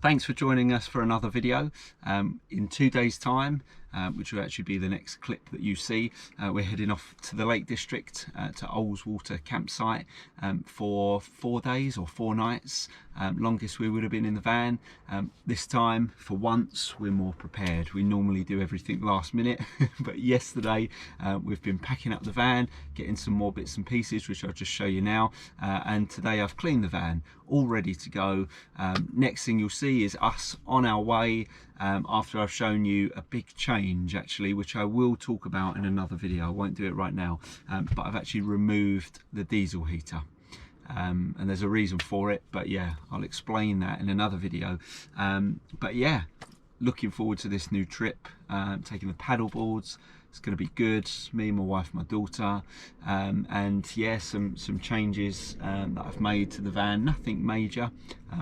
Thanks for joining us for another video. In 2 days time, which will actually be the next clip that you see, we're heading off to the Lake District to Ullswater campsite for 4 days or 4 nights. Longest we would have been in the van. This time, for once, we're more prepared. We normally do everything last minute, but yesterday we've been packing up the van, getting some more bits and pieces, which I'll just show you now. And today I've cleaned the van, all ready to go. Next thing you'll see is us on our way, after I've shown you a big change actually, which I will talk about in another video. I won't do it right now, but I've actually removed the diesel heater. And there's a reason for it, but yeah, I'll explain that in another video. But yeah, looking forward to this new trip, taking the paddle boards. It's going to be good, me, my wife, my daughter, and yeah, some changes that I've made to the van. Nothing major,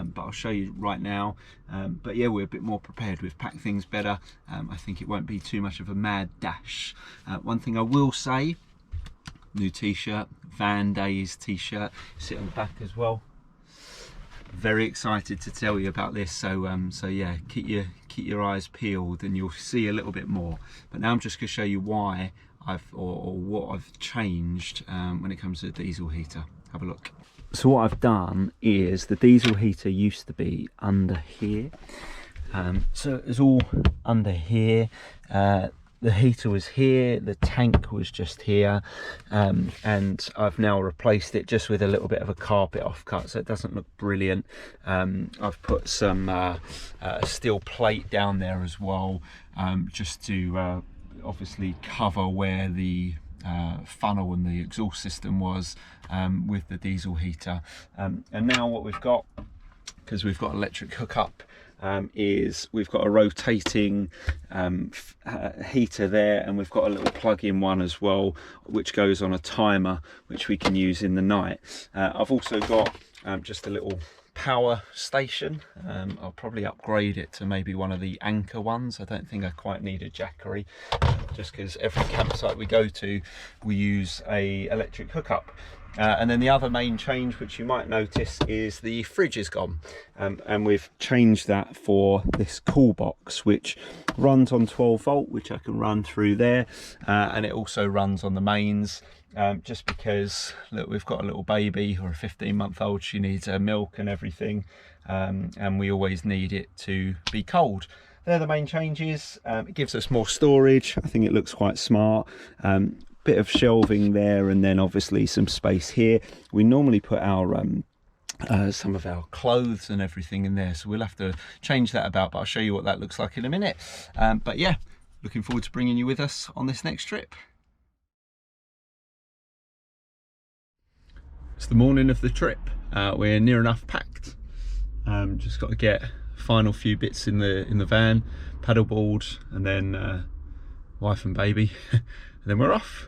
but I'll show you right now. But yeah, we're a bit more prepared. We've packed things better. I think it won't be too much of a mad dash. One thing I will say, new t-shirt, Van Days t-shirt, sit on the back as well. Very excited to tell you about this, so yeah, keep your eyes peeled and you'll see a little bit more. But now I'm just going to show you why or what I've changed when it comes to the diesel heater. Have a look. So what I've done is, the diesel heater used to be under here, so it's all under here. The heater was here, the tank was just here, and I've now replaced it just with a little bit of a carpet offcut, so it doesn't look brilliant. I've put some steel plate down there as well, just to obviously cover where the funnel and the exhaust system was with the diesel heater. And now what we've got, because we've got electric hookup, is we've got a rotating heater there, and we've got a little plug-in one as well, which goes on a timer, which we can use in the night. I've also got just a little power station. I'll probably upgrade it to maybe one of the Anchor ones. I don't think I quite need a Jackery, just because every campsite we go to we use a electric hookup. And then the other main change, which you might notice, is the fridge is gone, and we've changed that for this cool box, which runs on 12 volt, which I can run through there, and it also runs on the mains, just because, look, we've got a little baby, or a 15-month-old, she needs her milk and everything, and we always need it to be cold. They're the main changes. It gives us more storage. I think it looks quite smart. Bit of shelving there, and then obviously some space here. We normally put our some of our clothes and everything in there, so we'll have to change that about, but I'll show you what that looks like in a minute. But yeah, looking forward to bringing you with us on this next trip. It's the morning of the trip. We're near enough packed. Just got to get final few bits in the van, paddleboard, and then wife and baby, and then we're off.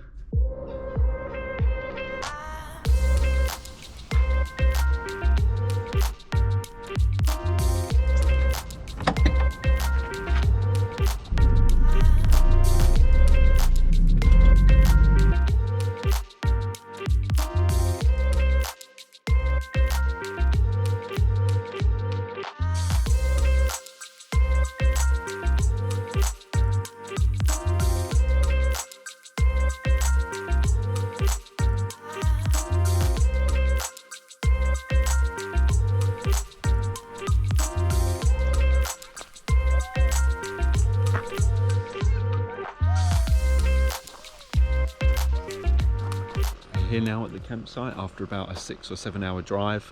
Here now at the campsite after about a 6 or 7 hour drive.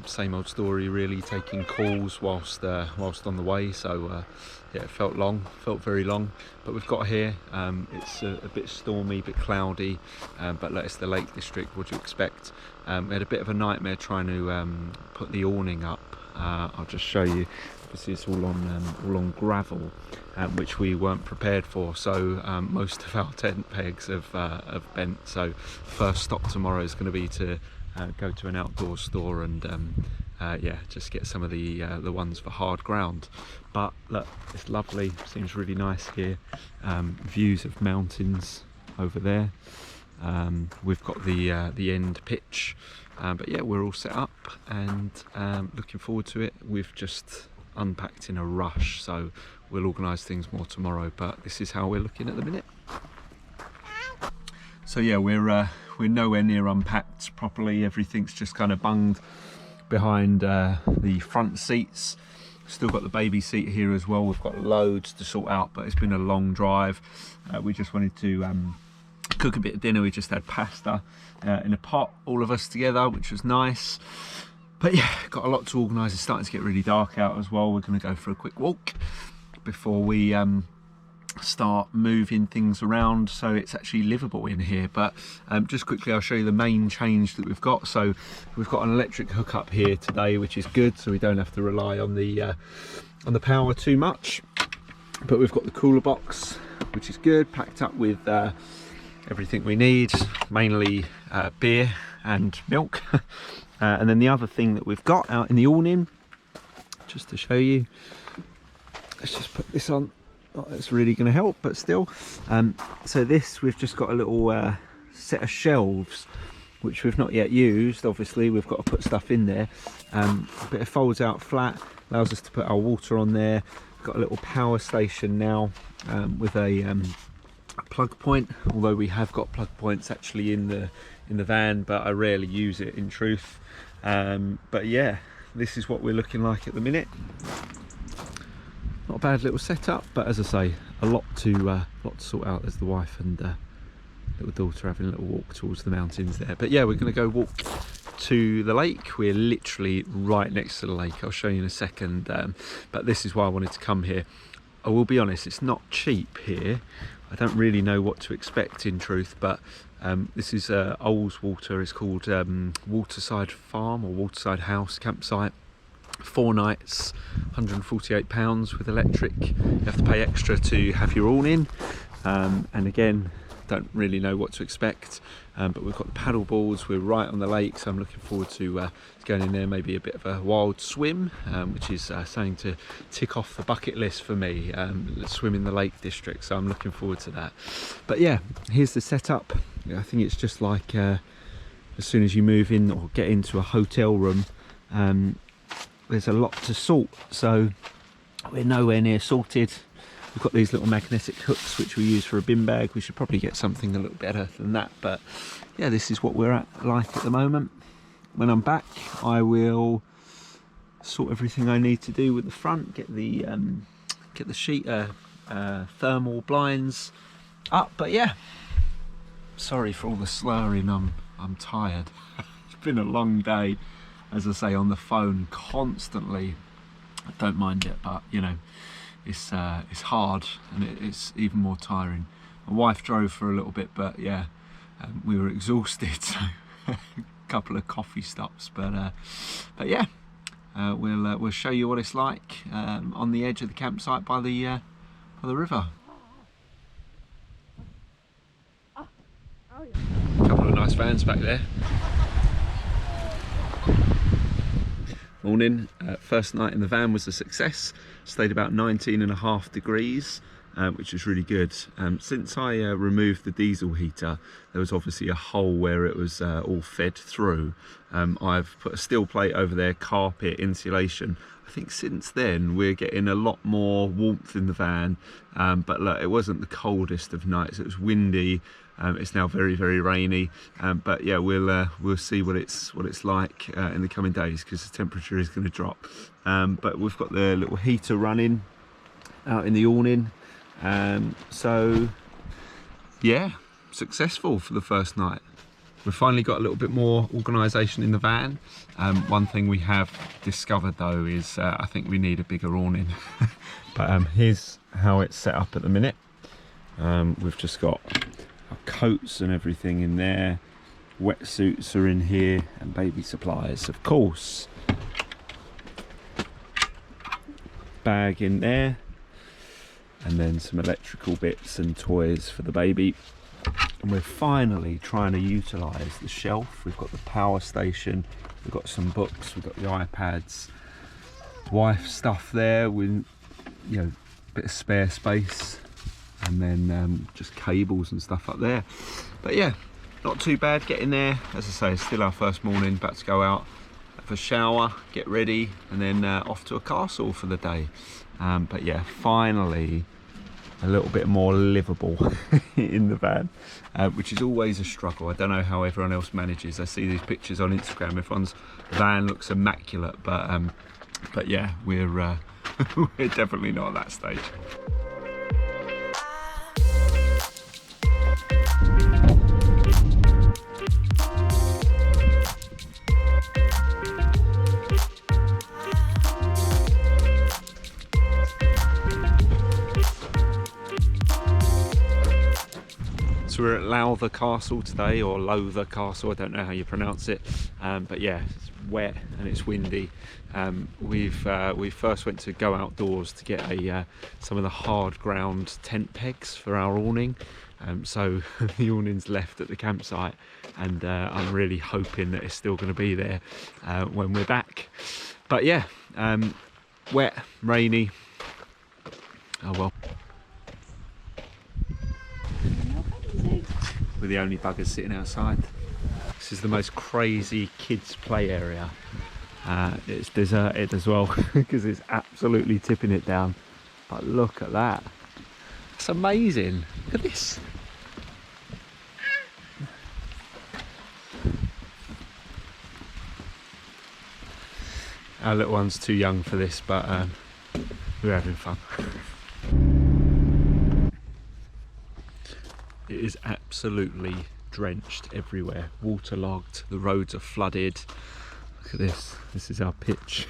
Same old story really, taking calls whilst on the way, so yeah, it felt very long, but we've got here. It's a bit stormy, a bit cloudy, but it's the Lake District, what do you expect? We had a bit of a nightmare trying to put the awning up. I'll just show you. Obviously it's all on gravel, which we weren't prepared for, so most of our tent pegs have bent. So first stop tomorrow is going to be to go to an outdoor store and yeah, just get some of the ones for hard ground. But look, it's lovely, seems really nice here. Views of mountains over there. We've got the end pitch, but yeah, we're all set up and looking forward to it. We've just unpacked in a rush, so we'll organise things more tomorrow, but this is how we're looking at the minute. So yeah, we're nowhere near unpacked properly. Everything's just kind of bunged behind the front seats. Still got the baby seat here as well. We've got loads to sort out, but it's been a long drive. We just wanted to cook a bit of dinner. We just had pasta in a pot, all of us together, which was nice. But yeah, got a lot to organise. It's starting to get really dark out as well. We're going to go for a quick walk before we start moving things around so it's actually livable in here. But just quickly, I'll show you the main change that we've got. So we've got an electric hookup here today, which is good, so we don't have to rely on the power too much. But we've got the cooler box, which is good, packed up with everything we need, mainly beer and milk. And then the other thing that we've got out in the awning, just to show you, let's just put this on. Not that it's really going to help, but still. So this, we've just got a little set of shelves, which we've not yet used. Obviously, we've got to put stuff in there. But it folds out flat, allows us to put our water on there. We've got a little power station now with a plug point, although we have got plug points actually in the van, but I rarely use it in truth. But yeah, this is what we're looking like at the minute. Not a bad little setup, but as I say, a lot to sort out. There's the wife and little daughter having a little walk towards the mountains there. But yeah, we're going to go walk to the lake. We're literally right next to the lake. I'll show you in a second. But this is why I wanted to come here. I will be honest, it's not cheap here. I don't really know what to expect in truth, but this is Ullswater. It's called Waterside Farm or Waterside House campsite. 4 nights, £148 with electric. You have to pay extra to have your awning, and again, don't really know what to expect, but we've got the paddle boards. We're right on the lake, so I'm looking forward to going in there, maybe a bit of a wild swim, which is something to tick off the bucket list for me. Swim in the Lake District, so I'm looking forward to that. But yeah, here's the setup. I think it's just like as soon as you move in or get into a hotel room, there's a lot to sort, so we're nowhere near sorted. We've got these little magnetic hooks which we use for a bin bag. We should probably get something a little better than that, but yeah, this is what we're at the moment. When I'm back, I will sort everything I need to do with the front, get the sheet thermal blinds up. But yeah, sorry for all the slurring. I'm tired. It's been a long day. As I say, on the phone constantly. I don't mind it, but you know, it's hard, and it's even more tiring. My wife drove for a little bit, but yeah, we were exhausted, so a couple of coffee stops. But yeah, we'll show you what it's like on the edge of the campsite by the river. A couple of nice vans back there. Morning. First night in the van was a success. Stayed about 19.5 degrees, which was really good. Since I removed the diesel heater, there was obviously a hole where it was all fed through. I've put a steel plate over there, carpet, insulation. I think since then we're getting a lot more warmth in the van, but look, it wasn't the coldest of nights. It was windy. It's now very, very rainy, but yeah, we'll see what it's like in the coming days, because the temperature is going to drop. But we've got the little heater running out in the awning, so yeah, successful for the first night. We've finally got a little bit more organisation in the van. One thing we have discovered though is I think we need a bigger awning. But here's how it's set up at the minute. We've just got our coats and everything in there. Wetsuits are in here, and baby supplies, of course. Bag in there, and then some electrical bits and toys for the baby. And we're finally trying to utilise the shelf. We've got the power station, we've got some books, we've got the iPads, wife stuff there with, you know, a bit of spare space, and then just cables and stuff up there. But yeah, not too bad getting there. As I say, it's still our first morning, about to go out. have a shower, get ready, and then off to a castle for the day. But yeah, finally a little bit more livable in the van, which is always a struggle. I don't know how everyone else manages. I see these pictures on Instagram, everyone's van looks immaculate, but yeah, we're we're definitely not at that stage. So we're at Lowther Castle today, or Lowther Castle, I don't know how you pronounce it, but yeah, it's wet and it's windy. We first went to go outdoors to get some of the hard ground tent pegs for our awning. So the awning's left at the campsite, and I'm really hoping that it's still going to be there when we're back. But yeah, wet, rainy, oh well. We're the only buggers sitting outside. This is the most crazy kids play area. It's deserted as well because it's absolutely tipping it down. But look at that. It's amazing. Look at this. Our little one's too young for this, but we're having fun. It is absolutely drenched everywhere, waterlogged, the roads are flooded. Look at this, this is our pitch.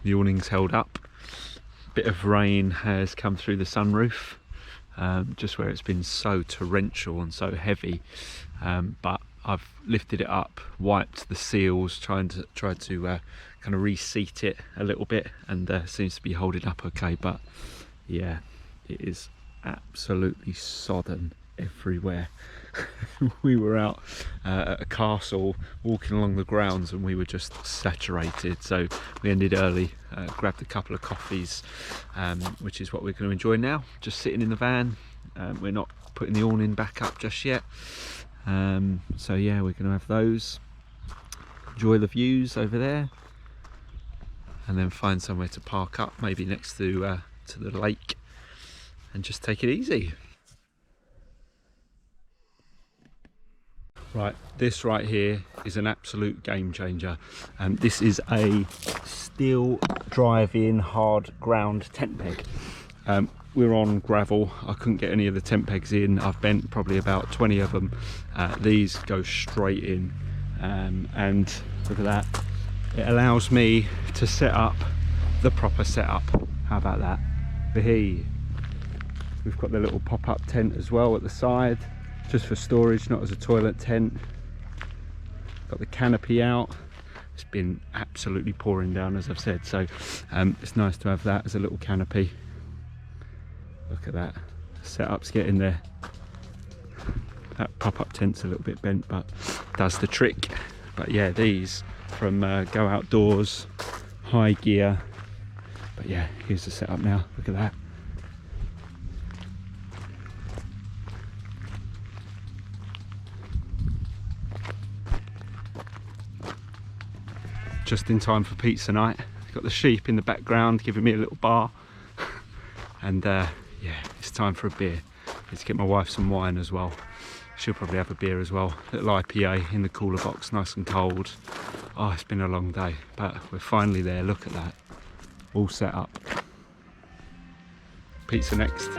The awning's held up. A bit of rain has come through the sunroof, just where it's been so torrential and so heavy, but I've lifted it up, wiped the seals, tried to kind of reseat it a little bit, and seems to be holding up okay. But yeah, it is absolutely sodden everywhere. We were out at a castle walking along the grounds and we were just saturated, so we ended early, grabbed a couple of coffees, which is what we're going to enjoy now, just sitting in the van. We're not putting the awning back up just yet. So yeah, we're going to have those, enjoy the views over there, and then find somewhere to park up, maybe next to the lake, and just take it easy. Right, this right here is an absolute game changer. This is a steel drive-in hard ground tent peg. We're on gravel. I couldn't get any of the tent pegs in. I've bent probably about 20 of them. These go straight in, and look at that. It allows me to set up the proper setup. How about that? We've got the little pop-up tent as well at the side, just for storage, not as a toilet tent. Got the canopy out. It's been absolutely pouring down, as I've said, so it's nice to have that as a little canopy. Look at that, setup's getting there. That pop-up tent's a little bit bent, but does the trick. But yeah, these from Go Outdoors, high gear. But yeah, here's the setup now, look at that. Just in time for pizza night. Got the sheep in the background giving me a little bar. And yeah, it's time for a beer. Let's get my wife some wine as well. She'll probably have a beer as well. Little IPA in the cooler box, nice and cold. Oh, it's been a long day, but we're finally there. Look at that, all set up. Pizza next.